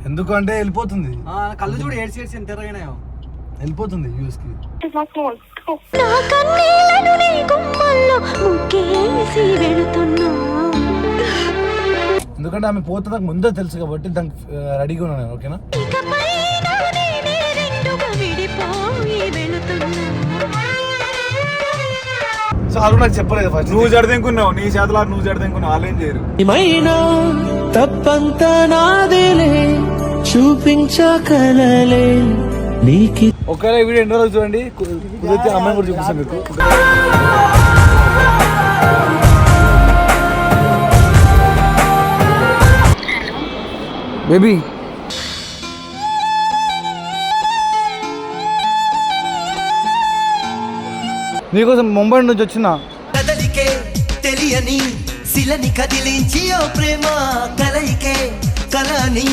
ఎందుకంటే వెళ్ళిపోతుంది. కళ్ళు చూడు ఏడ్చి ఏడ్చి ఎంత ఎర్రగైనాయో. వెళ్ళిపోతుంది యూఎస్ కి. ఎందుకంటే ఆమె పోతే నాకు ముందే తెలుసు కాబట్టి దానికి రెడీగా ఉన్నాను నేను. ఓకేనా? సో అది నాకు చెప్పలేదు ఫస్ట్. నువ్వు జడదెంకున్నావు, నీ చేతలా నువ్వు జడదెంకున్నావు, వాళ్ళు ఏం చేయరు. తప్పంతా నాదేలే చూపించకలలే నీకి. ఒకవేళ వీడియో ఎన్ని రోజులు చూడండి, కుదిరితే అమ్మాయిని కూడా చూపిస్తాను మీకు. బేబీ నీకోసం ముంబై నుంచి వచ్చిన కదలికే తెలియని శిలని కదిలించి ఓ ప్రేమ కలయికే కలని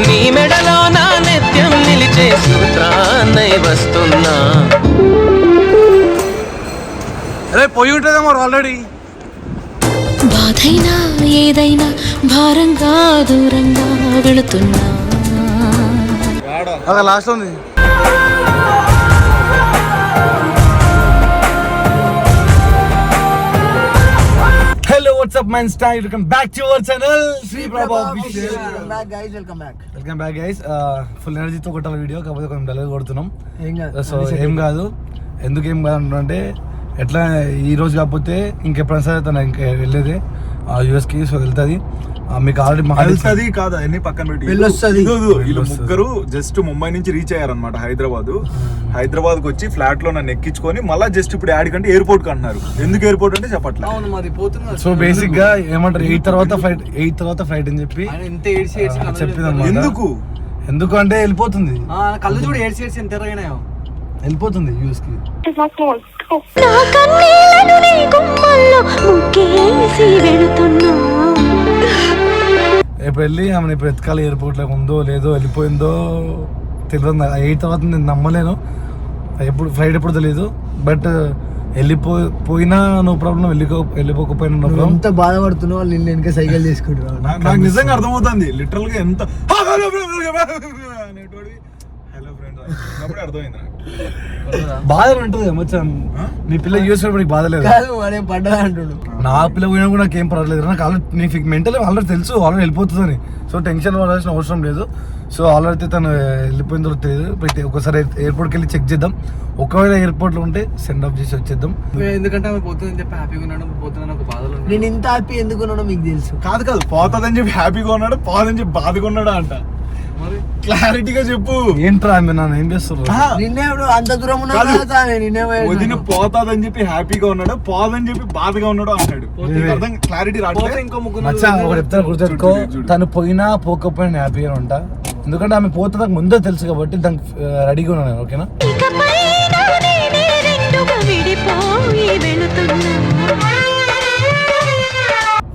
నీ మెడలో నా నిత్యం నిలిచే సూత్రాన్నై వస్తున్నా. అరే పోయి ఉంటుందేమో ఆల్రెడీ. బాధైనా ఏదైనా భారంగా దూరంగా వెళుతున్నా. అలా లాస్ట్ ఉంది. Hello, what's up, man? Style. Welcome back to our channel, Sri Prabha Official. Welcome back, guys. Full energy తో కొట్టాల వీడియో, కాకపోతే కొంచెం డల్ కొడుతున్నాం. సో ఏం కాదు. ఎందుకు ఏం కాదు అంటే ఎట్లా ఈ రోజు కాకపోతే ఇంకెప్పుడైనా సరే తను ఇంకా వెళ్ళేది యూఎస్ కి. సో వెళ్తుంది. మీకు ఆల్రెడీ వెళ్తుంది కాదా అన్ని పక్కన పెట్టి వీళ్ళు ముగ్గురు జస్ట్ ముంబై నుంచి రీచ్ అయ్యారనమాట హైదరాబాద్ కి వచ్చి ఫ్లాట్ లో నన్ను ఎక్కించుకొని మళ్ళీ జస్ట్ ఇప్పుడు యాడ్ కంటే ఎయిర్పోర్ట్ కి అంటున్నారు. ఎందుకు ఎయిర్పోర్ట్ అంటే చెప్పట్లేదు. సో బేసిక్ గా ఏమంటారు 8 తర్వాత ఫ్లైట్ అని చెప్పి చెప్పింది. ఎందుకు అంటే వెళ్ళిపోతుంది. కళ్ళు చూడు ఏడ్చి ఏడ్చి ఎంత ఎర్రగైనాయో. వెళ్ళిపోతుంది యూఎస్ కి. ఇప్పుడు వెళ్ళి ఆమెను ఇప్పుడు ఎత్తుకాలి ఎయిర్పోర్ట్ లో ఉందో లేదో వెళ్ళిపోయిందో తెలియదు. 8 తర్వాత నేను నమ్మలేను. ఫ్లైట్ ఎప్పుడు తెలియదు. బట్ వెళ్ళిపోయినా నో ప్రాబ్లం, వెళ్ళిపోకపోయినా నో ప్రాబ్లం. ఎంత బాధపడుతున్నావు వాళ్ళు నిన్ను వెనక సైకిల్ చేసుకుంటున్నావు. నాకు నిజంగా అర్థమవుతుంది లిటరల్ గా ఎంత అర్థమైంది. బాధ ఉంటుంది ఏమొచ్చాం. మీ పిల్ల యూఎస్ బాధ లేదు. పడ్డా అంటుడు. నా పిల్ల పోయినా కూడా నాకేం పర్వాలేదు. నాకు ఆల్రెడీ మెంటల్ ఆల్రెడీ తెలుసు ఆల్రెడీ వెళ్ళిపోతుందని. సో టెన్షన్ పడాల్సిన అవసరం లేదు. సో ఆల్రెడీ తను వెళ్ళిపోయిన తర్వాత తెలియదు. ఒకసారి ఎయిర్పోర్ట్కి వెళ్ళి చెక్ చేద్దాం. ఒకవేళ ఎయిర్పోర్ట్ లో ఉంటే సెండ్ ఆఫ్ చేసి వచ్చేద్దాం. ఎందుకంటే ఆమె పోతుందని చెప్పి హ్యాపీగా ఉన్నాడు, పోతుందని ఒక బాధలో. నేను ఇంత హ్యాపీ ఎందుకు ఉన్నాడో మీకు తెలుసు. కాదు పోతుందని చెప్పి హ్యాపీగా ఉన్నాడు, పోదని చెప్పి బాధగా ఉన్నాడా అంట. క్లారిటీగా చెప్పు. ఏంట్రా నన్ను ఏం చేస్తున్నారు? నిన్నే అంత దూరం వదిన పోతాదని చెప్పి హ్యాపీగా ఉన్నాడు, పోదని చెప్పి బాధగా ఉన్నాడు అంటాడు. క్లారిటీ రావట్లేదు. ఇంకో ముగ్గురు చెప్తాను గుర్తుపెట్టుకో. తను పోయినా పోకపోయినా హ్యాపీగా ఉంటా. ఎందుకంటే ఆమె పోతే నాకు ముందే తెలుసు కాబట్టి దానికి రెడీగా ఉన్నాను నేను. ఓకేనా?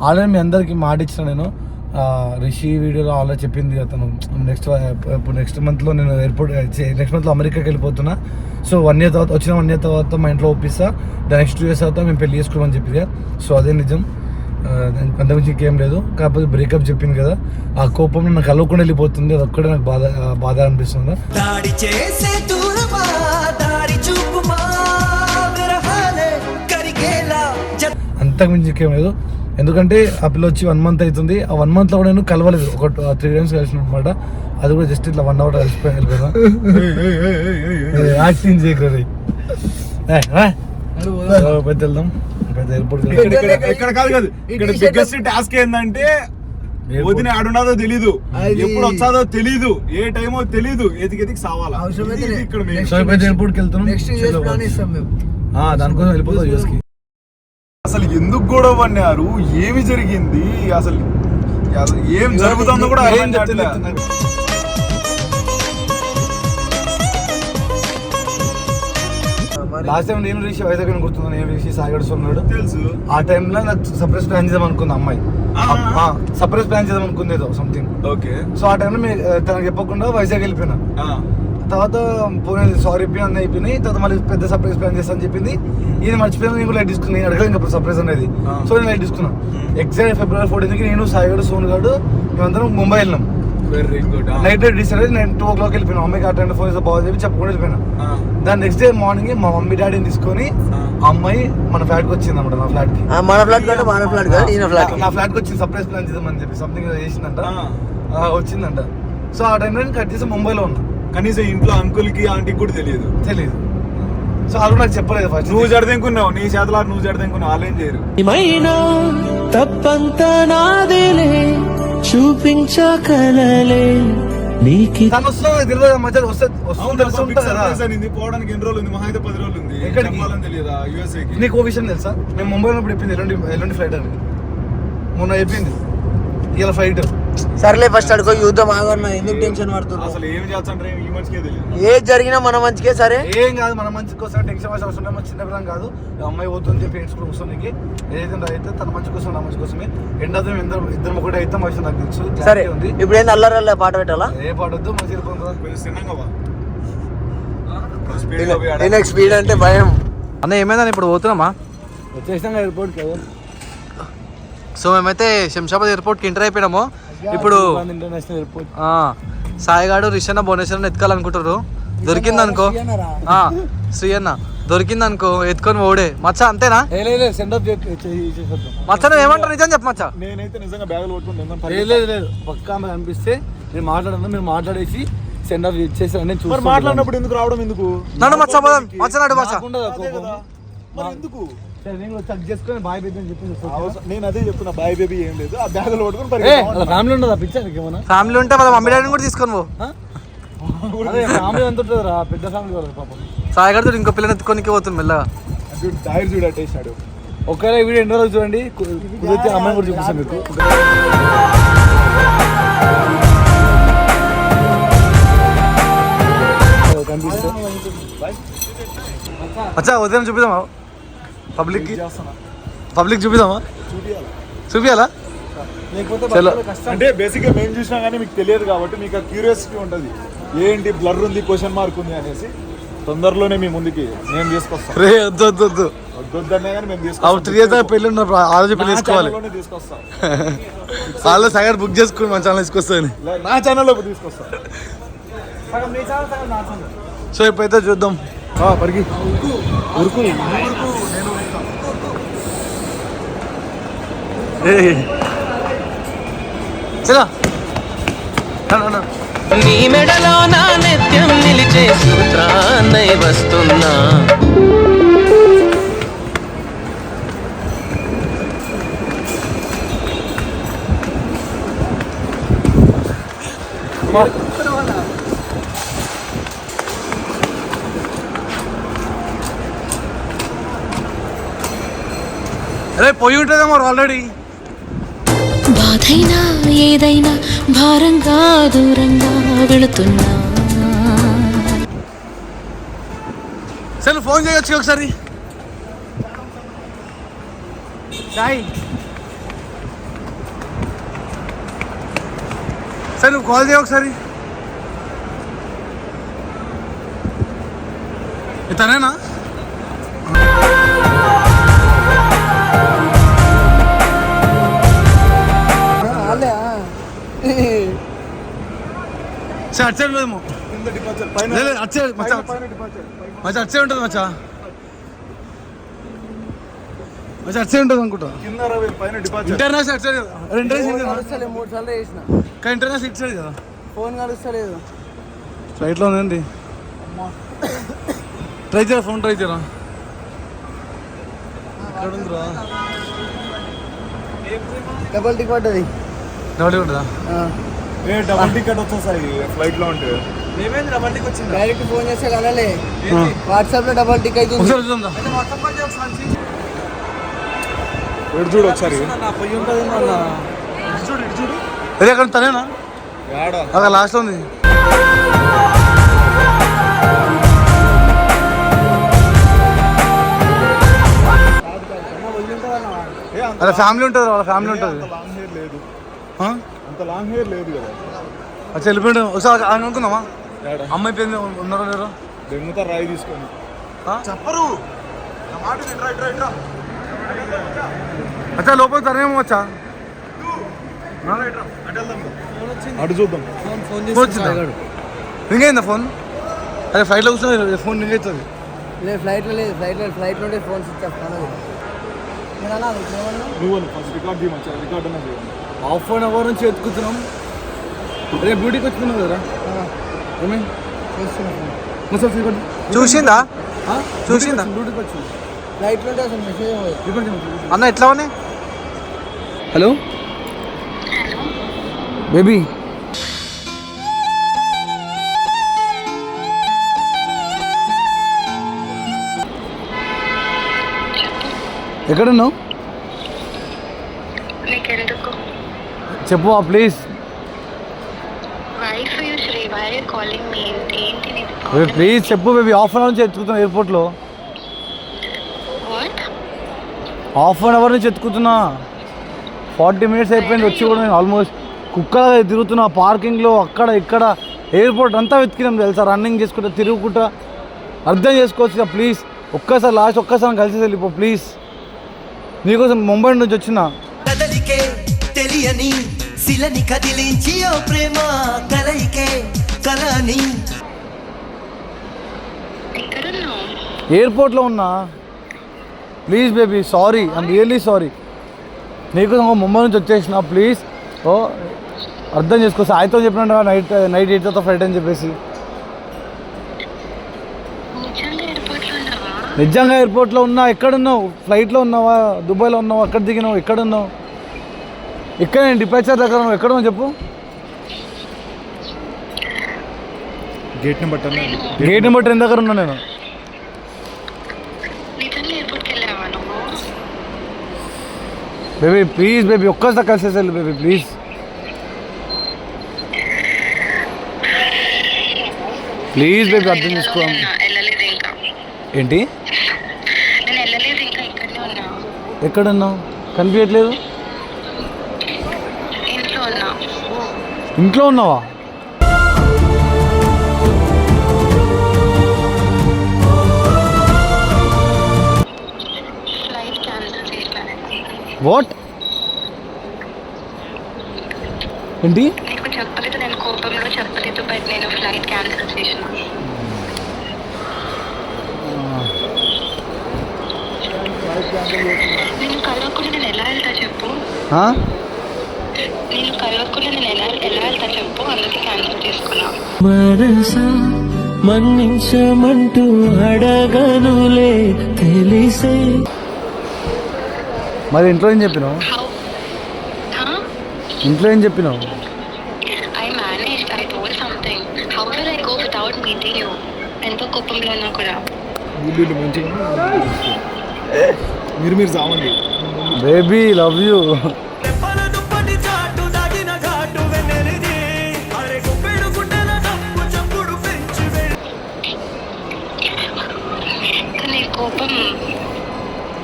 ఆల్రెడీ మీ అందరికి మాట ఇచ్చిన నేను. రిషి వీడియోలో ఆల్రెడీ చెప్పింది అతను నెక్స్ట్ మంత్లో నేను నెక్స్ట్ మంత్లో అమెరికాకి వెళ్ళిపోతున్నా. సో 1 year తర్వాత వచ్చిన 1 year తర్వాత మా ఇంట్లో ఒప్పిస్తా. నెక్స్ట్ 2 years తర్వాత మేము పెళ్లి చేసుకోమని చెప్పింది. సో అదే నిజం, అంతకుమించి ఇంకేం లేదు. కాకపోతే బ్రేకప్ చెప్పింది కదా, ఆ కోపంలో నాకు కలవకుండా వెళ్ళిపోతుంది. అది ఒక్కడే నాకు బాధ అనిపిస్తుంది. అంతకుమించి ఇంకేం లేదు. ఎందుకంటే ఆ పిల్ల వచ్చి 1 month అవుతుంది. ఆ 1 month లో కూడా నేను కలవలేదు. ఒక 3 times కలిసిన అనమాట. అది కూడా జస్ట్ ఇట్లా 1 hour వెళ్ళిపోయినా. యాక్టింగ్ చేయకూడదు. పెద్ద వెళ్దాం. పెద్ద ఎయిర్పోర్ట్. ఇక్కడ కాదు ఇక్కడ బిగ్గెస్ట్ టాస్క్ ఏంటంటే వదిన ఆడున్నదో తెలీదు, ఎప్పుడు వచ్చాదో తెలీదు, ఏ టైమో తెలీదు, ఎదికి సావాలా. ఎయిర్పోర్ట్ కి వెళ్తున్నాం. దానికోసం వెళ్ళిపోతాం యూఎస్ కి. అసలు ఎందుకు గొడవ పడినారు, ఏమి జరిగింది, అసలు ఏం జరుగుతుందో కూడా లాస్ట్ టైం నేను రిషి వైజాగ్ గుర్తుంది. నేను రిషి సాగడ్స్ ఉన్నాడు తెలుసు. ఆ టైంలో నాకు సర్ప్రైజ్ ప్లాన్ చేద్దాం అనుకుంది అమ్మాయి. సర్ప్రైజ్ ప్లాన్ చేద్దాం అనుకుంది ఏదో సంథింగ్. ఓకే. సో ఆ టైంలో తనకు చెప్పకుండా వైజాగ్ వెళ్ళిపోయినా. తర్వాత పోయినది సారీ అన్నీ అయిపోయినాయి. తర్వాత మళ్ళీ పెద్ద సర్ప్రైజ్ ప్లాన్ చేస్తాను చెప్పింది. ఇది మర్చిపోయినా నేను కూడా లైట్ తీసుకున్నాను. నేను అడగలేదు ఇంకా సర్ప్రైజ్ అనేది. సో నేను లైట్ తీసుకున్నాను. ఎగ్జాక్ట్ February 14కి నేను సాయిగడు సోను గారు మేమందరం ముంబై వెళ్ళినాం. Very good. నైట్ డిసైడ్ అయితే నేను 2 o'clock వెళ్ళిపోయినా. అమ్మాయికి అటెండ్ ఫోన్ చేస్తే బాగా చెప్పి చెప్పకుండా వెళ్ళిపోయినా. దాని నెక్స్ట్ డే మార్నింగ్ మా మమ్మీ డాడీని తీసుకొని ఆ అమ్మాయి మన ఫ్లాట్కి వచ్చింది అనమాట. నా ఫ్లాట్ కి మన ఫ్లాట్ కంటే మన ఫ్లాట్ కాదు ఈయన ఫ్లాట్. నా ఫ్లాట్ కి వచ్చింది. సర్ప్రైజ్ ప్లాన్ చేద్దామని చెప్పి సంథింగ్ చేసిందంట. వచ్చిందంట. సో ఆ టైంలో నేను కట్ చేసి ముంబైలో ఉన్నా. కనీసం ఇంట్లో అంకుల్ కి ఆంటీకి కూడా తెలియదు. సో వాళ్ళు నాకు చెప్పలేదు ఫస్ట్. నువ్వు జడదెంకున్నావు, నీ చేతలా నువ్వు జడదెంకున్నావు, వాళ్ళేం చేయరు. తప్పంతా నాదేలే చూపించకలలే నీకి తను వస్తుంది తెలియదు. మధ్యలో వస్తుంది తెలుసు ఉంటుంది కదా. పోవడానికి ఎన్ని రోజులు ఉంది? మహా అయితే 10 రోజులు ఉంది. ఎక్కడికి? చెప్పాలని తెలియదా యూఎస్ఏకి? నీకు ఓ విషయం తెలుసా? మేము ముంబైలో ఇప్పుడు చెప్పింది ఎల్లుండి ఫ్లైట్ అని. మొన్న చెప్పింది ఇలా ఫ్లైట్. సర్లే ఫస్ట్ అడుగు యుద్ధం ఆగన్నా, ఎందుకు టెన్షన్ పడుతున్నావు? అసలు ఏం చేస్తాంటే ఈ మనిషికే తెలియదు. ఏది జరిగినా మన మంచికే. సరే ఏం కాదు, మన మంచి కోసం టెన్షన్ అవసరం అవసరం. మన చిన్న పిల్లలు కాదు. అమ్మాయి పోతుంది చెప్పి ఏడ్చుకుని వస్తుంది. నీకు ఏదైతే అయితే తన మంచి కోసం నా మంచి కోసమే. ఎండదు ఇద్దరు ఒకటి అయితే మంచి నాకు తెలుసు. సరే ఉంది. ఇప్పుడు ఏంది అల్లరల్ల పాట పెట్టాలా? ఏ పాడొద్దు మంచి వెళ్ళిపోతుందా? కొంచెం తిన్నాక వా. స్పీడ్గా పోయి ఆడ. ఈయనకి స్పీడ్ అంటే భయం. అన్న ఏమైందని ఇప్పుడు పోతున్నామా? వచ్చేసినాం ఎయిర్పోర్ట్ కదా. సో మేమైతే శంషాబాద్ ఎయిర్పోర్ట్కి ఎంటర్ అయిపోయినాము. ఇప్పుడు ఇంటర్నేషనల్ ఎయిర్పోర్ట్. సాయిగాడు రిషన్న భువనేశ్వరం ఎత్తుకోవాలనుకుంటారు. దొరికిందనుకో శ్రీ అన్న దొరికిందనుకో ఎత్తుకొని ఓడే మచ్చ. అంతేనా సెండ్ ఆఫ్ మచ్చ? నువ్వు ఏమంటారు? నిజం చెప్పు మచ్చ. నేనైతే నిజంగా బ్యాగులు పట్టుకుంటాను. లేదు పక్కా ఆమె అనిపిస్తే నేను మాట్లాడను. మీరు మాట్లాడేసి సెండ్ ఆఫ్ ఇచ్చేసి నేను చూసి మాట్లాడినప్పుడు ఎందుకు రావడం? ఎందుకు నన్ను మచ్చ మచ్చనాడు మచ్చ. మరి ఎందుకు? చెక్ చేసుకొని బాయ్ బేబీ అని చెప్పి నేను అదే చెప్తున్నా, బాయ్ బేబీ ఏం లేదు. ఆ బ్యాగులు పట్టుకుని ఫ్యామిలీ ఉండదా పిక్చర్కి ఏమన్నా? ఫ్యామిలీ ఉంటే వాళ్ళ మమ్మీ డాడీని కూడా తీసుకొని పో. అదే ఫ్యామిలీ ఎంత ఉంటుంది రా, పెద్ద ఫ్యామిలీ కదా పాపం. సాయిగాడితో ఇంకో పిల్లని ఎత్తుకోనికి పోతుంది మెల్లగా. టైర్ చూడ టేసాడు. ఒకవేళ వీడియో ఎన్నో రోజు చూడండి, కుదిరితే అమ్మాయిని కూడా చూపిస్తాను మీకు. అచ్చా ఉదయం చూపిద్దామా పబ్లిక్ చూపిద్దామా? చూపియాలా? చలో. అంటే బేసిక్ గా మేము చూసినా కానీ మీకు తెలియదు కాబట్టి మీకు క్యూరియాసిటీ ఉంటుంది. ఏంటి బ్లర్ ఉంది, క్వశ్చన్ మార్క్ ఉంది అనేసి. తొందరలోనే మీ ముందుకి నేను తీసుకొస్తాను. రే వద్దు వద్దనే కానీ మేము తీసుకొస్తాం. 3 years దాకా పెళ్ళి ఉన్నప్పుడు ఆ రోజు పెళ్లి తీసుకోవాలి. తీసుకొస్తాం. వాళ్ళు సగం బుక్ చేసుకుని మన ఛానల్ తీసుకొస్తాను. నా ఛానల్లో తీసుకొస్తాం. సో ఇప్పుడైతే చూద్దాం. పరిగి ఉరుకు చలో. నీ మెడలో నా నిత్యం నిలిచే సూత్రాన్నై వస్తున్నా. అరే పోయి ఉంటుందేమో ఆల్రెడీ. బాధైనా ఏదైనా భారంగా దూరంగా వెళుతున్నా. సరే ఫోన్ చేయొచ్చు ఒకసారి. సాయి సరే నువ్వు కాల్ చేయ ఒకసారి. తనేనా? సరే అచ్చే ఉంటుందేమో. అచ్చే మచ్చా అచ్చే ఉంటుంది మచ్చా. అచ్చే ఉంటుంది అనుకుంటా. ఇంటర్నేషనల్ అచ్చే కదా. ఇంటర్నేషనల్ 3 సార్లు చేసిన కానీ ఇంటర్నేషనల్ ఇచ్చాడు కదా. ఫోన్ కలుస్తలేదు. ఫ్లైట్లో ఉందండి. ట్రై చేయరా, ఫోన్ ట్రై చేయరా. ఎక్కడ ఉందిరా? డబల్ టికెట్ అది. డౌట్ ఉంటుందా? డబల్ టికెట్ వచ్చేసాయి ఫ్లైట్ లో ఉంటే. డైరెక్ట్ ఫోన్ చేస్తే కలలే. వాట్సాప్ లో డబల్ టికెట్ అవుతుంది. ఒకసారి చూద్దాం. చూడు ఒకసారి. అదే అక్కడ తనేనా? అక్కడ లాస్ట్ ఉంది. అలా ఫ్యామిలీ ఉంటుంది, వాళ్ళ ఫ్యామిలీ ఉంటుంది. లాంగ్ హెయిర్ లేదు, అంత లాంగ్ హెయిర్ లేదు కదా. అచ్చా వెళ్ళిపోయాడు. ఒకసారి అనుకున్నామా? అమ్మాయి పేరు ఉన్నారో లేరో దెంగుతా రాయి తీసుకొని చెప్పరు అచ్చా లోపల తనేమో వచ్చా అటు చూద్దాం. రింగ్ అయిందా ఫోన్? అదే ఫ్లైట్లో కూర్చొని ఫోన్ రింగ్ అవుతుంది. లేదు ఫ్లైట్లో ఉంటే ఫోన్ స్విచ్ ఆఫ్ కాలేదు. నువ్వు ఫస్ట్ రికార్డ్ చేయమచ్చా, రికార్డ్ అన్నా చేయాలి. హాఫ్ అన్ అవర్ నుంచి ఎత్తుకుతున్నాం. రేపు డ్యూటీకి వచ్చినావు కదరా? ఏమైంది? చూసిందా డ్యూటీకి వచ్చి ఫ్లైట్లో ఉంటే అసలు మెసేజ్ అన్న ఎట్లా ఉన్నాయి? హలో బేబీ, ఎక్కడున్నావు? నీకెందుకు? చెప్పు please. Why for you, Shri? Why are you calling me? ఏంటి నీది? ప్లీజ్ చెప్పు బేబీ. హాఫ్ అన్ అవర్ నుంచి ఎత్తుకుతున్నా ఎయిర్పోర్ట్లో. What? హాఫ్ అన్ అవర్ నుంచి ఎత్తుకుతున్నా. 40 minutes అయిపోయింది వచ్చి కూడా. నేను ఆల్మోస్ట్ కుక్కలా తిరుగుతున్నా పార్కింగ్లో, అక్కడ ఇక్కడ ఎయిర్పోర్ట్ అంతా వెతికినాం తెలుసా. రన్నింగ్ చేసుకుంటా తిరుగుకుంటా. అర్థం చేసుకోవచ్చు ప్లీజ్. ఒక్కసారి కలిసి వెళ్ళిపో ప్లీజ్. నీకోసం ముంబై నుంచి వచ్చిన. కదలికే తెలియని శిలని కదిలించి ఓ ప్రేమ కలయికే కలని. ఎక్కడున్నావు? ఎయిర్పోర్ట్లో ఉన్నా. Please baby, sorry, I'm really sorry. నీకోసం ముంబై నుంచి వచ్చేసిన ప్లీజ్. ఓ అర్థం చేసుకో. సాయితో చెప్పినట్టు నైట్ 8 ఫ్లైట్ అని చెప్పేసి. నిజంగా ఎయిర్పోర్ట్లో ఉన్నావా? నిజంగా ఎయిర్పోర్ట్లో ఉన్నా. ఎక్కడున్నావు? ఫ్లైట్లో ఉన్నావా? దుబాయ్లో ఉన్నావా? ఎక్కడ దిగినావు? ఎక్కడున్నావు? ఇక్కడ నేను డిపాచర్ దగ్గర ఉన్నావు. ఎక్కడ ఉన్నావు చెప్పు. Gate number 10. గేట్ నెంబర్ 10 దగ్గర ఉన్నా నేను. నిజంగా ఎయిర్పోర్ట్కి వెళ్ళావా నువ్వు? బేబీ ప్లీజ్ బేబీ, ఒక్కసారి కలిసేసి వెళ్ళు బేబీ ప్లీజ్. ప్లీజ్ బేబీ అర్థం చేసుకో. వెళ్ళలేదు ఇంకా. ఏంటి? నేను వెళ్ళలేదు ఇంకా, ఇక్కడనే ఉన్నా. ఎక్కడున్నావు? కనిపించట్లేదు. ఇంట్లో ఉన్నా. ఇంట్లో ఉన్నావా? ఫ్లైట్ క్యాన్సిల్ చేశాను. వాట్? ఏంటి? నీకు చెప్పలేదు, నేను కోపంలో చెప్పలేదు, బట్ నేను ఫ్లైట్ క్యాన్సిల్ చేసిన. నేను కలవకుండా నేను ఎలా వెళ్తా చెప్పు? నేను కలవకుండా నేను ఎలా వెళ్తా చెప్పు? అందుకే క్యాన్సిల్ చేసుకున్నా. మనసా మన్నించమంటూ అడగనులే తెలిసే. మరి ఇంట్లో ఏం చెప్పినావు? ఇంట్లో ఏం చెప్పినావు? I managed. I told something. How will I go without meeting you? ఎంతో కోపంలో ఉన్నా కూడా. మీరు చావండి. Baby love you. కానీ కోపం.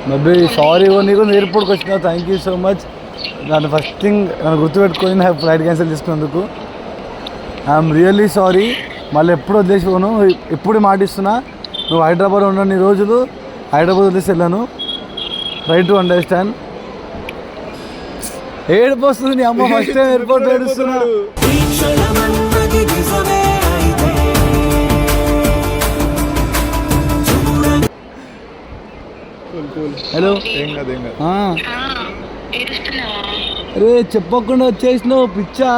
Baby sorry. నీకు ఎయిర్పోర్ట్కి వచ్చినా థ్యాంక్ యూ సో మచ్. నన్ను ఫస్ట్ థింగ్ నన్ను గుర్తుపెట్టుకొని నా ఫ్లైట్ క్యాన్సిల్ చేసుకున్నందుకు ఐఎమ్ రియల్లీ సారీ. మళ్ళీ ఎప్పుడు వదిలేసిపోను. ఎప్పుడు మాటిస్తున్నా, నువ్వు హైదరాబాద్ ఉండని రోజులు హైదరాబాద్ వదిలేసి వెళ్ళాను. Try to understand. ఏడుపు వస్తుంది. నీ అమ్మ ఫస్ట్ టైం ఎయిర్పోర్ట్ ఏడుస్తున్నా. హలో. ఏడుస్తున్నావా? అరే చెప్పకుండా వచ్చేసినావు పిచ్చా.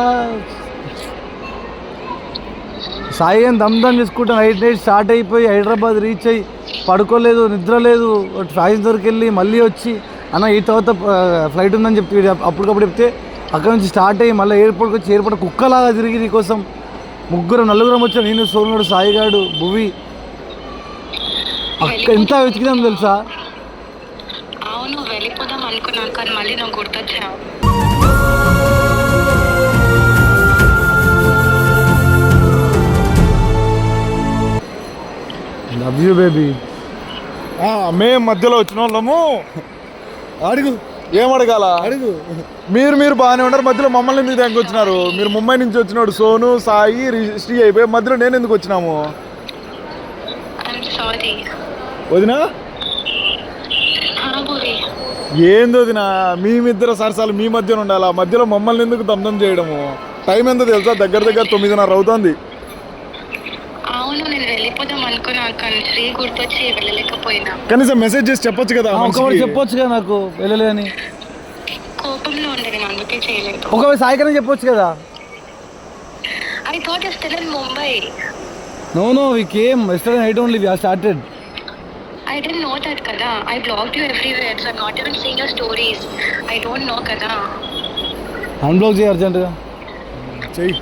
సాయి అని దమ్ చేసుకుంటా. నైట్ స్టార్ట్ అయిపోయి హైదరాబాద్ రీచ్ అయ్యి పడుకోలేదు, నిద్ర లేదు. ప్యాసింజర్కి వెళ్ళి మళ్ళీ వచ్చి అన్న ఈ తర్వాత ఫ్లైట్ ఉందని చెప్పి అప్పటికప్పుడు చెప్తే అక్కడ నుంచి స్టార్ట్ అయ్యి మళ్ళీ ఎయిర్పోర్ట్కి వచ్చి ఎయిర్పోర్ట్ కుక్కలాగా తిరిగి నీకోసం నలుగురం వచ్చాం. నేను, సోనుగాడు, సాయిగాడు, భువి. అక్కడ ఎంత వెతికినాం తెలుసా. అవును వెళ్ళిపోదాం అనుకున్నాను, కానీ మళ్ళీ నువ్వు గుర్తొచ్చావు. Love you baby. మేము మధ్యలో వచ్చిన వాళ్ళము. అడుగు ఏం అడగాల అడుగు. మీరు బాగానే ఉన్నారు, మధ్యలో మమ్మల్ని ఎందుకు దగ్గర వచ్చినారు? మీరు ముంబై నుంచి వచ్చినాడు సోను, సాయి, శ్రీ అయిపోయి మధ్యలో నేను ఎందుకు వచ్చినాము? I'm sorry. వదినా భూరి ఏంది వదినా, మేమిద్దరు సరసాలు మీ మధ్యన ఉండాలా, మధ్యలో మమ్మల్ని ఎందుకు దమ్దం చేయడము? టైం ఎంత తెలుసా? దగ్గర 9:30 అవుతుంది. అవును, నేను వెళ్ళిపోదాం అనుకున్నా కానీ శ్రీ గుర్తొచ్చి వెళ్ళలేకపోయినా. కనీసం మెసేజ్ చేసి చెప్పొచ్చు కదా ఆ ఒకవేళ మనిషికి. చెప్పొచ్చు కదా నాకు వెళ్ళలేదని. కోపంలో ఉండే నేను అందుకే చేయలేదు. ఒకవేళ సాయికనే చెప్పొచ్చు కదా. I thought you're still in Mumbai. No, we came yesterday night only. We have started. I didn't know that kada. I blocked you everywhere, so I'm not even seeing your stories. I don't know kada. Unblock చేయి అర్జెంట్గా. చెయ్యి.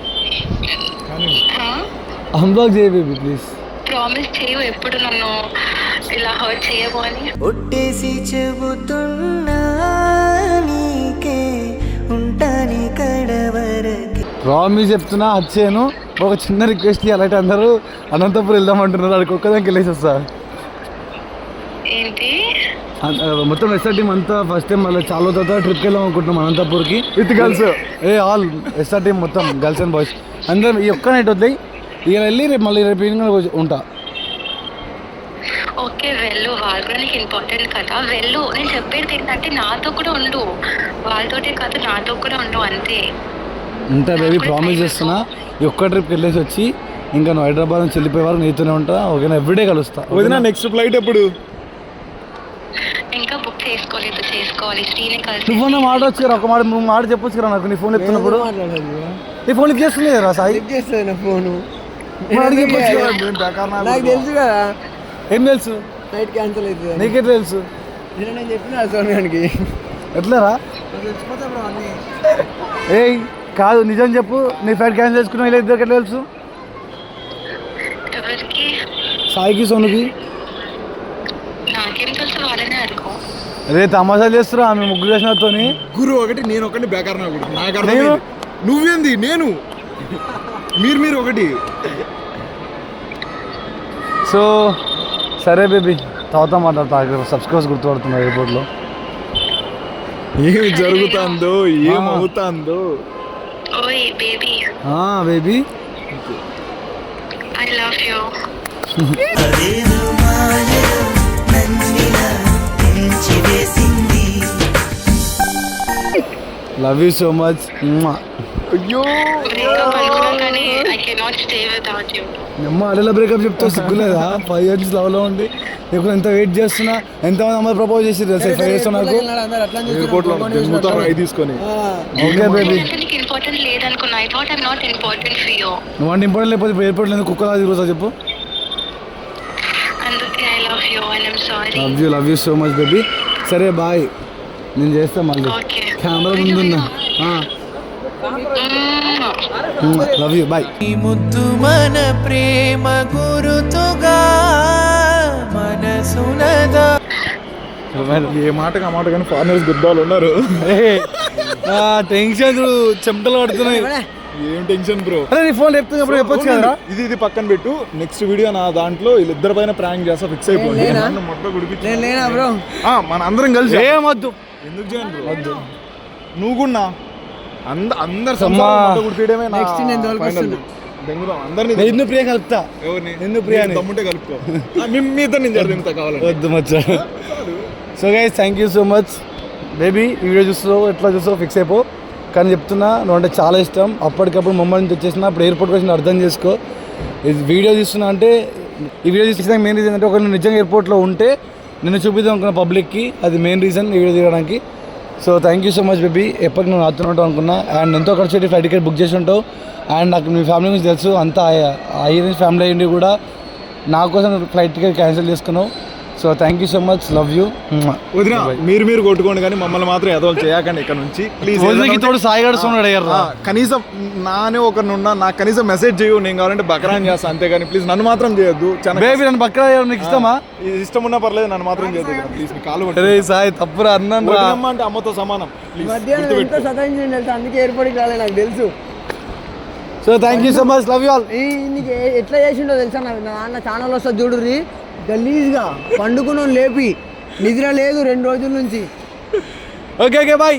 Unblock చేయి baby please. Promise చేయు ఎప్పుడు నన్ను ఇలా hurt చేయవు అని. ఒట్టేసి చెబుతున్నా నీకే ఉంటాని కడవరకి. ప్రామిస్ చెప్తున్నా వచ్చాను. ఒక చిన్న రిక్వెస్ట్ అలాంటి అందరూ అనంతపురం వెళ్దామంటున్నారు. అక్కడికి ఒక్కదానికి వెళ్ళేసి వస్తా. ఏంటి? మొత్తం ఎస్ఆర్ టీమ్ అంతా ఫస్ట్ టైం మళ్ళీ చాలా తర్వాత ట్రిప్కి వెళ్దాం అనుకుంటున్నాం అనంతపూర్కి with girls. All SR team మొత్తం గర్ల్స్ అండ్ బాయ్స్ అందరం ఈ ఒక్క నైట్ వద్దాయి. ఇక వెళ్ళి రేపు మళ్ళీ రేపు ఈవినింగ్ ఉంటా. ఓకే వెళ్ళు, వాళ్ళు కూడా నీకు ఇంపార్టెంట్ కదా, వెళ్ళు. నేను చెప్పేది ఏంటంటే నాతో కూడా ఉండు, వాళ్ళతోటే కాదు నాతో కూడా ఉండు అంతే. ఉంటా బేబీ ప్రామిస్ చేస్తున్నా. ఈ ఒక్క ట్రిప్కి వెళ్ళేసి వచ్చి ఇంకా నువ్వు హైదరాబాద్ నుంచి వెళ్ళిపోయే వరకు నీతోనే ఉంటా. ఓకేనా? ఎవ్రీడే కలుస్తా. వదినా నెక్స్ట్ ఫ్లైట్ ఎప్పుడు? ఇంకా బుక్ చేసుకోలేదు, చేసుకోవాలి. శ్రీని కలిసి నువ్వు ఫోన్ మాట వచ్చు కదా, ఒక మాట నువ్వు మాట చెప్పొచ్చు కదా నాకు. నీ ఫోన్ ఎత్తున్నప్పుడు నీ ఫోన్ లిఫ్ట్ చేస్తుంది కదా సాయి. చేస్తుంది నా ఫోను. అడిగి చెప్పొచ్చు కదా. నాకు తెలుసు కదా ఏం తెలుసు? ఫ్లైట్ క్యాన్సిల్ అవుతుంది. నీకెట్ తెలుసు? నేను చెప్పిన సోనియానికి. ఎట్లారా? ఏయ్ కాదు నిజం చెప్పు, నీ ఫ్లైట్ క్యాన్సిల్ చేసుకున్నావు ఇలా ఇద్దరికి ఎట్లా తెలుసు? ఎవరికి? సాయికి సోనుకి. నాకేం తెలుసు, వాళ్ళనే అడుగు. రే తమాషా చేస్తురా ఆమె ముగ్గురు చేసినతో. గురు ఒకటి, నేను ఒకటి, బేకార్ నాకు నేను? అర్థమైంది. నువ్వేంది నేను మీరు ఒకటి. సో సరే బేబీ తర్వాత మాట్లాడతా. సబ్స్క్రైబర్స్ గుర్తుపడుతున్నారు ఎయిర్పోర్ట్లో. ఏమి జరుగుతుందో ఏమవుతుందో. ఓయ్ baby, baby I love you. అదేదో మాయలో నన్నిలా పెంచివేసింది. Love you so much. అయ్యో బ్రేకప్ అనుకున్నాను కానీ I cannot stay without you. అమ్మ అలా బ్రేకప్ చెప్తావు సిగ్గులేదా? 5 years లవ్లో ఉంది. ఇప్పుడు ఎంత వెయిట్ చేస్తున్నా, ఎంతమంది అమ్మాయి ప్రపోజ్ చేసి తెలుసా 5 years నాకు. ఎయిర్పోర్ట్ లో దిగుతాను ఐ తీసుకొని. ఓకే బేబీ, అసలు నీకు ఇంపార్టెంట్ లేదనుకున్నా. I thought I'm not important for you. నువ్వు అంటే ఇంపార్టెంట్ లేకపోతే ఇప్పుడు ఎయిర్పోర్ట్లో ఎందుకు కుక్కలా తిరుగుతా చెప్పు. అందుకే I love you and I'm sorry. Love you so much baby. సరే బాయ్, నేను చేస్తా మళ్ళీ. ఓకే, కెమెరా ముందున్నా. Love you bye. ఈ ముద్దు మన ప్రేమ గురుతుగా మనసునదా. ఏ మాటగా మాట కానీ ఫారినర్స్ గుద్దాలు ఉన్నారు. టెన్షన్ చెమటలు పడుతున్నాయి. ఏం టెన్షన్ బ్రో. అరే నీ ఫోన్ ఎప్పుడు చెప్పొచ్చు కదా. ఇది పక్కన పెట్టు. నెక్స్ట్ వీడియో నా దాంట్లో వీళ్ళిద్దరి పైన ప్రాంక్ చేస్తా ఫిక్స్ అయిపోయింది. మొత్తం గుడిపించి లేనా బ్రో, మన అందరం కలిసి ఏమొద్దు. ఎందుకు చేయండి వద్దు. నువ్వు కూడా అందరు అమ్మా. గుడిపేయడమే నా Next నేను తోలుకొస్తున్నా. దెంగుదాం అందరినీ. నేను ఇందు ప్రియ కలుపుతా. ఎవరిని? నిన్ను ప్రియాని. దమ్ముంటే కలుపుకో. మీ ఇద్దరు నేను జరిగింత కావాలంటే. వద్దు మచ్చా. So guys thank you so much baby. ఈ వీడియో చూస్తావు ఎట్లా చూస్తావు ఫిక్స్ అయిపో. కానీ చెప్తున్నా నువ్వు అంటే చాలా ఇష్టం. అప్పటికప్పుడు ముంబై నుంచి వచ్చేసిన అప్పుడు ఎయిర్పోర్ట్కి వచ్చిన అర్థం చేసుకో. ఇది వీడియో తీస్తున్నా అంటే ఈ వీడియో తీసిన మెయిన్ రీజన్ అంటే ఒకవేళ నిజంగా ఎయిర్పోర్ట్లో ఉంటే నిన్ను చూపిద్దాం అనుకున్న పబ్లిక్కి, అది మెయిన్ రీజన్ ఈ వీడియో తీయడానికి. So thank you so much baby. ఎప్పటికి నువ్వు నాతో ఉంటావు అనుకున్నా. అండ్ ఎంతో ఖర్చు పెట్టి ఫ్లైట్ టికెట్ బుక్ చేసి ఉంటావు. అండ్ నాకు మీ ఫ్యామిలీ గురించి తెలుసు, అంతా ఐరన్ ఫ్యామిలీ అయ్యింది కూడా నా కోసం ఫ్లైట్ టికెట్ క్యాన్సిల్ చేసుకున్నావు. So thank you so much, love you. వదినా మీరు కొట్టుకోండి కానీ మమ్మల్ని మాత్రం ఎదవలు చేయకండి ఇక్కడ నుంచి ప్లీజ్. తోడు సాయిగడుస్తున్నాడు అయ్యారు. కనీసం నానే ఒకరిని ఉన్నా నాకు కనీసం మెసేజ్ చేయు, నేను కావాలంటే బకరాన్ చేస్తా అంతేగాని ప్లీజ్ నన్ను మాత్రం చేయొద్దు. బేబీ నన్ను పక్కన నీకు ఇష్టమా? ఇష్టం ఉన్నా పర్లేదు, నన్ను మాత్రం చేయదు ప్లీజ్. మీ కాలు అరే సాయి తప్పురా అన్నాను రా. అమ్మ అంటే అమ్మతో సమానం. ప్లీజ్ మధ్యాహ్నం ఎంతో సతాయించండి తెలుసా, అందుకే ఎయిర్పోర్ట్కి రాలేదు నాకు తెలుసు. So thank you so much, love you all. నీకు ఎట్లా చేసిండో తెలుసా, నా నాన్న ఛానల్ వస్తుంది చూడుర్రి, గలీజ్గా పండుకున్నాను లేపి, నిద్ర లేదు 2 రోజుల నుంచి. Okay bye.